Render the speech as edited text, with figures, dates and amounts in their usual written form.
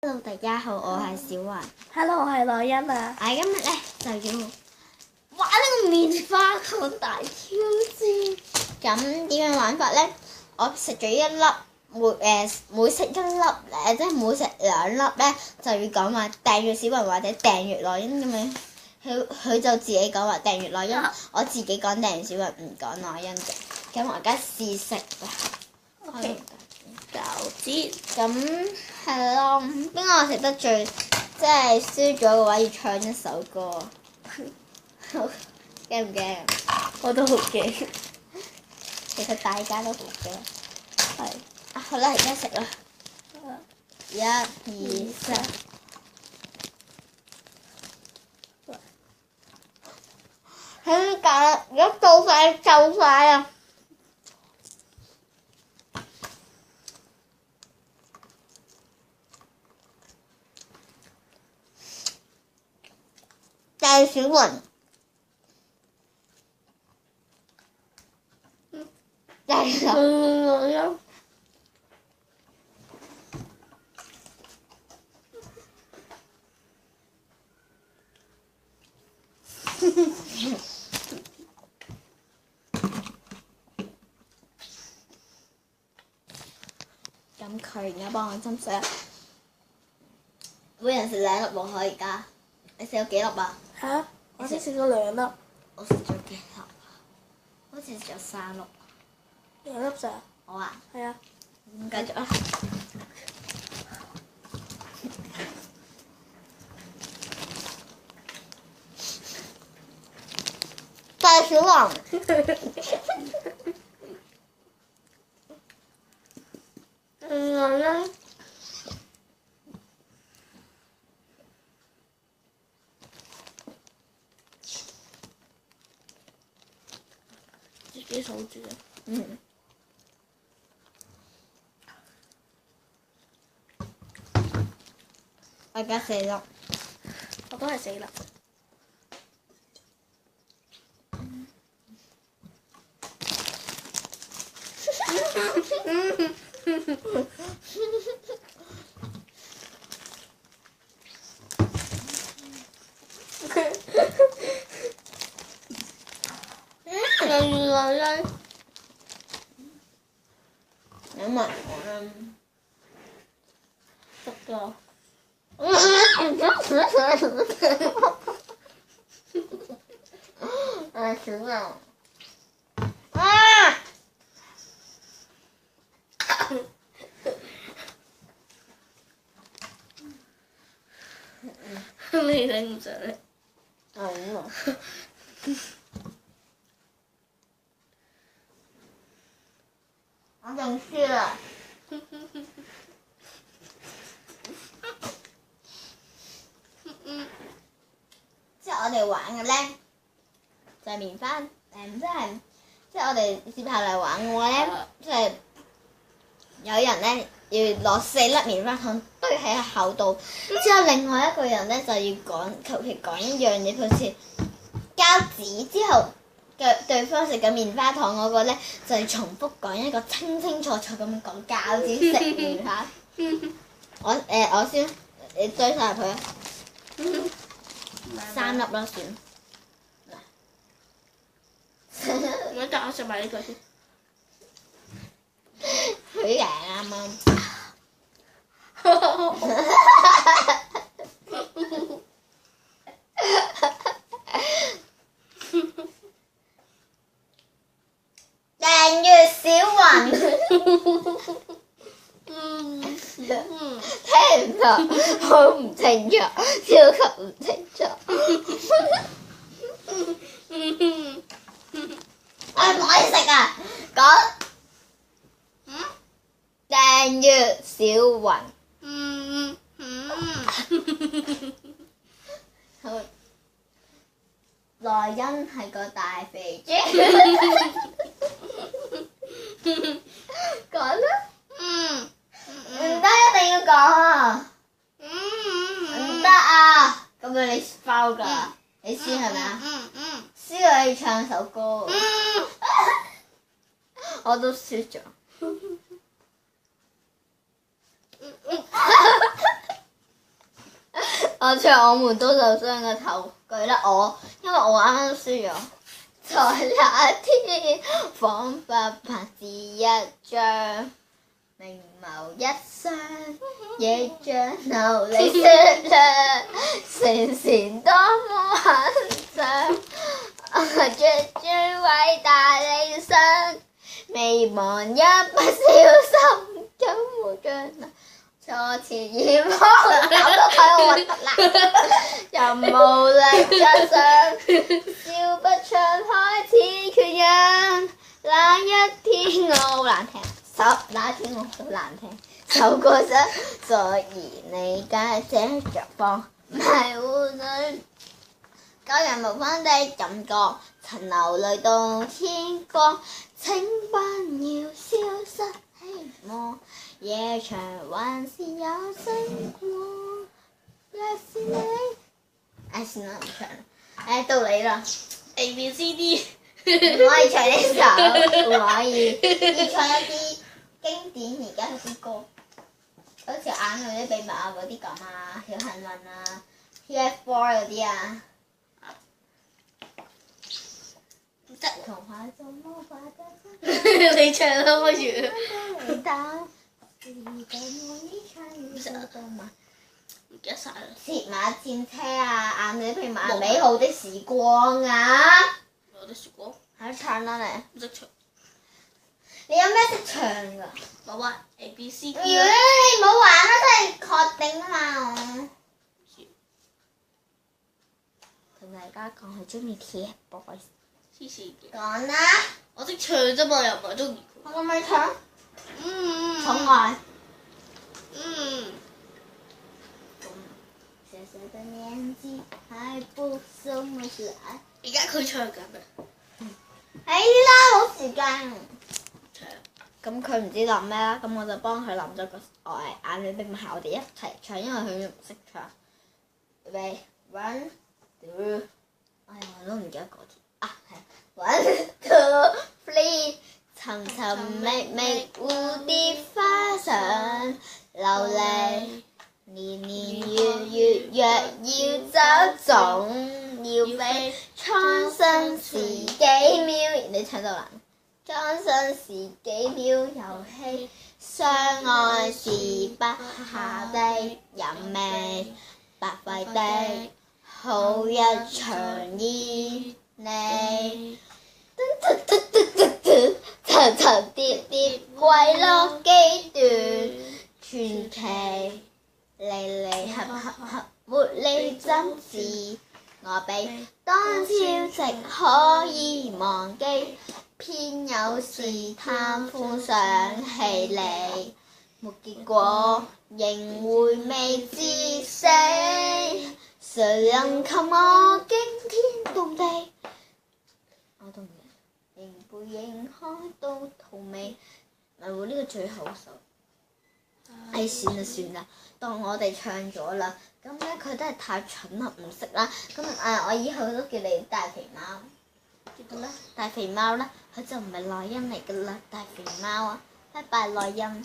Hello， 大家好，我係小雲。Hello， 我係內欣啊。今日咧就要玩呢個棉花糖大挑戰。咁點樣玩法咧？我食咗一粒，每食一粒咧，即係每食2粒咧，就要講話訂閱小雲或者訂閱內欣咁樣。佢就自己講話訂閱內欣，我自己講訂閱小雲，唔講內欣嘅。咁我而家試食啦。OK。餃子。咁係咯，邊個食得最，即係輸咗嘅話要唱一首歌。驚唔驚？我都好驚。其實大家都好驚。係。好啦，而家食啦。1、2、3。點解？而家到晒就晒啊！訂小雲，訂咗。咁佢而家幫我斟水，每人食2粒喎，可以加。你食咗幾粒啊？嚇！我先食咗2粒。我食咗幾粒啊？好似食咗3粒。2粒咋？好啊。係啊。咁繼續啊！大小雲。自己數住啊！我而家4粒。我都係4粒。有埋我啦。得咗。小雲。啊！你頂唔順咧？係啊。我仲輸啦。即係我哋玩嘅咧，就係棉花，即係我哋接下嚟玩嘅話咧，即係有人咧要攞4粒棉花糖堆喺口度，之後另外一個人咧就要求其講一樣嘢，好似膠紙，之後對方食緊棉花糖嗰個咧就係重複講一個清清楚楚咁樣講膠紙食棉花。我先，你堆晒入去啊！3粒啦，算。我等我食埋呢個先。佢嘅啱啱。訂閱小雲。聽唔到，好唔清楚，超級唔清楚。我唔可以食啊！講。訂閱小雲。好。內欣係個大肥豬。講啦。唔得，一定要講啊！唔得啊！咁樣你包㗎啦，你輸係咪啊？輸咗要唱首歌。我都輸咗。我唱我們都受傷嘅頭句啦，因為我啱啱都輸咗。在那天，彷彿拍子一張，明眸一雙，亦像琉璃雪亮，成前多麼很想，着最偉大理想，未忘一不小心，怎會將那錯前而忘，搞到佢好核突啦！又無力着想，笑不出開始缺氧。那一天我好難聽，那一天我好難聽，受過傷，所以你解這着放，迷糊裏救人無方的感覺，曾流淚到天光，請不要消失希望。夜長還是有星光，若是你，算啦唔唱啦，到你啦。A B C D。唔可以唱呢首，唔可以，要唱一啲經典而家嗰啲歌，好似眼淚的秘密啊嗰啲咁啊，小幸運啊 ，TF4 嗰啲啊。唔得。童話中魔法的你唱啦，不如。唔記得晒啦。鐵馬戰車啊，眼淚的秘密啊，美好的時光啊。我的時光。喺唱啦你。唔識唱。你有咩識唱㗎？冇啊 ，A B C D。你唔好玩啦，真係確定啊嘛我。同大家講佢中意 TFBOYS。黐線嘅。講啦。我識唱啫嘛，又唔係中意佢。我可唔可以唱？寵愛。小小的年紀還不懂乜是愛。而家佢唱緊啊！哎啦，冇時間。唱。咁佢唔知諗咩啦，咁我就幫佢諗咗個愛眼淚的秘密，我哋一齊唱，因為佢唔識唱。預備 one two， 哎呀我都唔記得嗰條啊，係 one two three， 尋尋覓覓蝴蝶花上流離。年年月月若要走，總要飛。蒼生時幾秒，你唱到啦。蒼生時幾秒遊戲，相愛是不下的人味，白費的好一場意你。層層疊疊遺落幾段傳奇。離離合合沒理真是我比當朝夕可以忘記，偏有時貪歡想氣餒，沒結果仍回味至死，誰能及我驚天動地？我都唔記得，仍背影開到荼蘼，咪喎呢個最後首。哎，算啦算啦，當我哋唱咗啦，咁咧佢都係太蠢啦，唔識啦，咁我以後都叫你大肥貓，知道啦，大肥貓啦，佢就唔係內因嚟噶啦，大肥貓啊，拜拜內因。